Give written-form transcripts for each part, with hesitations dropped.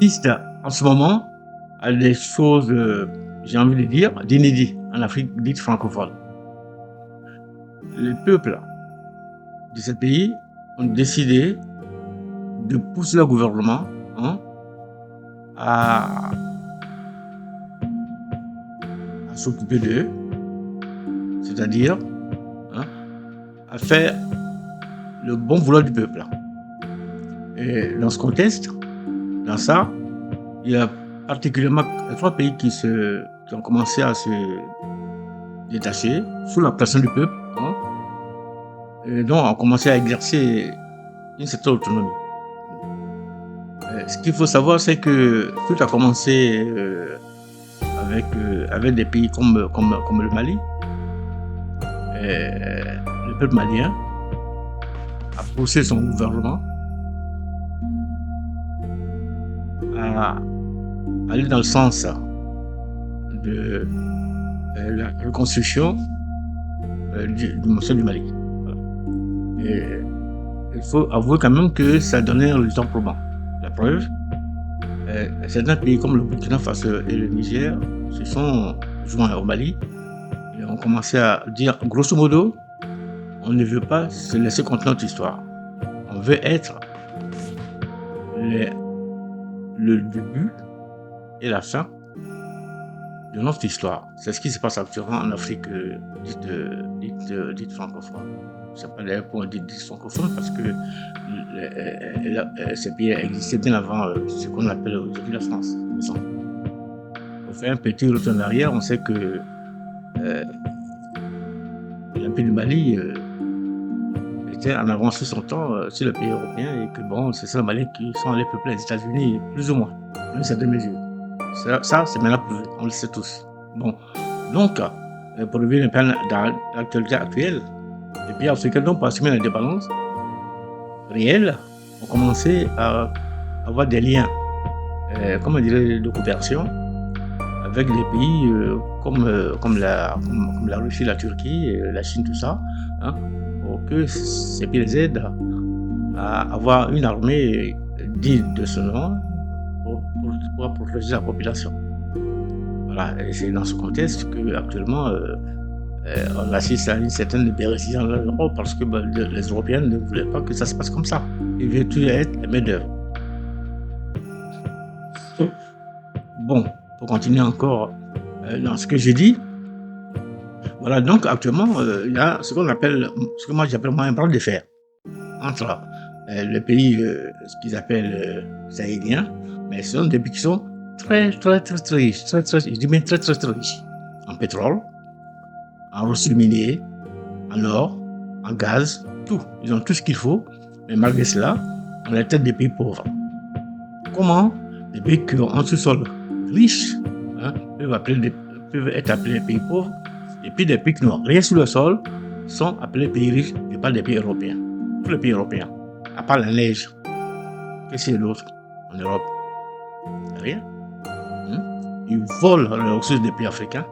assiste en ce moment à des choses, j'ai envie de dire, d'inédit en Afrique dite francophone. Les peuples de ce pays ont décidé de pousser le gouvernement à s'occuper d'eux, c'est-à-dire à faire le bon vouloir du peuple. Et dans ce contexte, dans ça, il y a particulièrement 3 pays qui ont commencé à se détacher sous la pression du peuple, et donc ont commencé à exercer une certaine autonomie. Ce qu'il faut savoir, c'est que tout a commencé avec des pays comme le Mali. Le peuple malien a poussé son gouvernement à aller dans le sens de la reconstruction du Mali. Voilà. Et il faut avouer quand même que ça a donné un résultat probant. La preuve, certains pays comme le Burkina Faso et le Niger se sont joints au Mali et ont commencé à dire, grosso modo, on ne veut pas se laisser conter notre histoire. On veut être le début et la fin de notre histoire. C'est ce qui se passe actuellement en Afrique dite francophone. C'est pas d'ailleurs pour dire dite francophone parce que ces pays existaient bien avant ce qu'on appelle aujourd'hui la France. Pour faire un petit retour en arrière, on sait que l'Empire du Mali était en avance sur son temps sur les pays européens et que bon, c'est ça les Maliens qui sont allés peupler les États-Unis, plus ou moins, dans une certaine mesure. Ça, c'est maintenant prouvé, on le sait tous. Bon, donc, pour revenir un peu dans l'actualité actuelle, les pays africains, donc, pour assumer l'indépendance réelle, ont commencé à avoir des liens, comment dire, de coopération avec des pays comme la Russie, la Turquie, la Chine, tout ça, pour que ces pays les aident à avoir une armée digne de ce nom pour protéger la population. Voilà, et c'est dans ce contexte qu'actuellement on assiste à une certaine libération en Europe parce que les Européens ne voulaient pas que ça se passe comme ça. Ils voulaient tout être les mains d'œuvre. Bon, pour continuer encore dans ce que j'ai dit, voilà, donc actuellement, il y a ce que moi j'appelle un bras de fer entre les pays, ce qu'ils appellent sahéliens, mais ce sont des pays qui sont très riches, je dis bien très riches en pétrole, en ressources minières, en or, en gaz, tout. Ils ont tout ce qu'il faut, mais malgré cela, on est tête des pays pauvres. Comment les pays qui ont un sous-sol riche peuvent être appelés pays pauvres, et puis des pays qui n'ont rien sous le sol sont appelés pays riches, et pas des pays européens. Tous les pays européens, à part la neige. Qu'est-ce qu'il y a d'autre en Europe? Rien. Ils volent les ressources des pays africains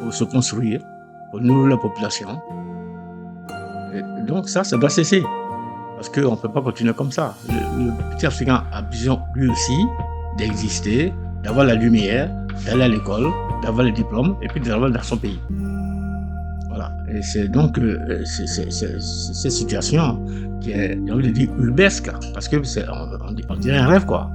pour se construire, pour nourrir la population. Et donc ça doit cesser. Parce qu'on ne peut pas continuer comme ça. Le petit Africain a besoin lui aussi d'exister, d'avoir la lumière, d'aller à l'école, d'avoir les diplômes et puis de travailler dans son pays. Voilà. Et c'est donc cette situation qui est, j'ai envie de dire, urbesque, parce que on dirait un rêve, quoi.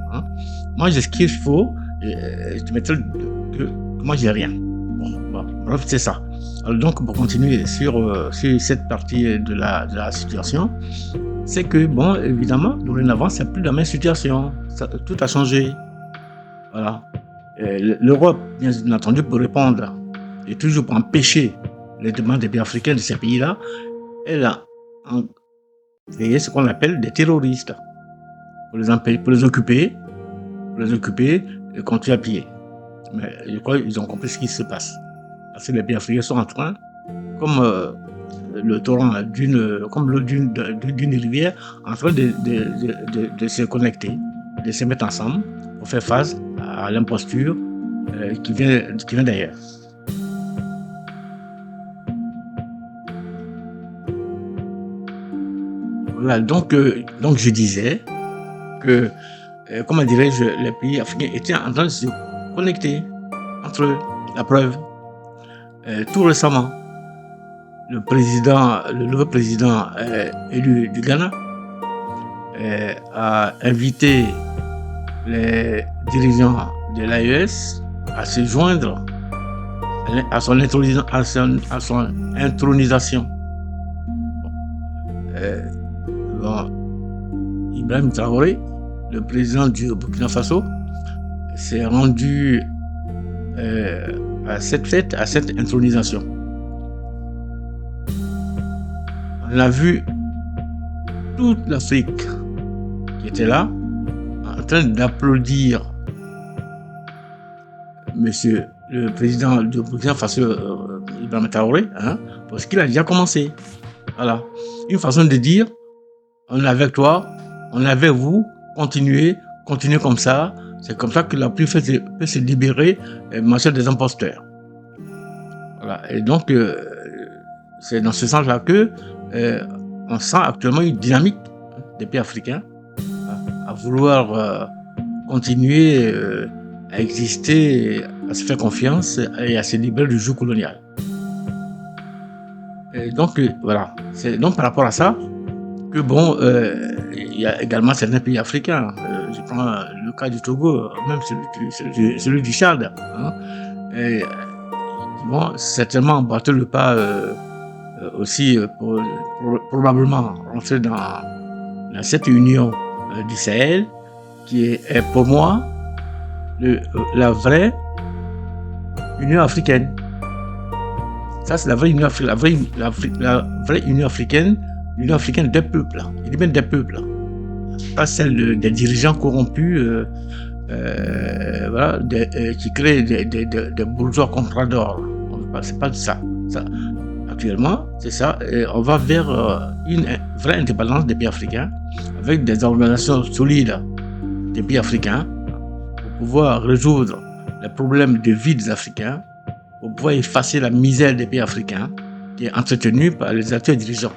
Moi, j'ai ce qu'il faut, je mettrais que moi, j'ai rien. Bon, bref, c'est ça. Alors donc, pour continuer sur cette partie de la situation, c'est que, bon, évidemment, dorénavant, c'est plus la même situation. Tout a changé. Voilà. L'Europe, bien entendu, pour répondre et toujours pour empêcher les demandes des pays africains de ces pays-là, elle a créé ce qu'on appelle des terroristes pour les occuper et continuer à piller. Mais je crois qu'ils ont compris ce qui se passe. Parce que les pays africains sont en train, comme le torrent comme l'eau d'une rivière, en train de se connecter, de se mettre ensemble pour faire face à l'imposture qui vient d'ailleurs. Voilà, donc je disais que comment dirais-je, les pays africains étaient en train de se connecter entre eux. La preuve, tout récemment, le nouveau président élu du Ghana a invité les dirigeants de l'AES à se joindre à son intronisation. Ibrahim Traoré, le président du Burkina Faso, s'est rendu à cette fête, à cette intronisation. On a vu toute l'Afrique qui était là, en train d'applaudir monsieur le président du Burkina Faso, Ibrahim Traoré, parce qu'il a déjà commencé. Voilà. Une façon de dire, on est avec toi, on est avec vous, continuez comme ça. C'est comme ça que la pluie peut se libérer, marcher des imposteurs. Voilà. Et donc, c'est dans ce sens-là que on sent actuellement une dynamique des pays africains à vouloir continuer à exister, à se faire confiance et à se libérer du joug colonial. Et donc, voilà. C'est donc par rapport à ça que, bon, il y a également certains pays africains. Je prends le cas du Togo, même celui du Tchad. Et ils vont certainement emboîter le pas aussi probablement rentrer dans cette union du Sahel qui est pour moi la vraie Union africaine. Ça, c'est la vraie Union africaine, la vraie Union africaine, l'Union africaine des peuples. Il dit bien des peuples. Pas celle des dirigeants corrompus, voilà, qui créent des bourgeois compradors. C'est pas ça. Actuellement, c'est ça. Et on va vers une vraie indépendance des pays africains, avec des organisations solides des pays africains, pour pouvoir résoudre les problèmes de vie des Africains, pour pouvoir effacer la misère des pays africains qui est entretenue par les acteurs dirigeants.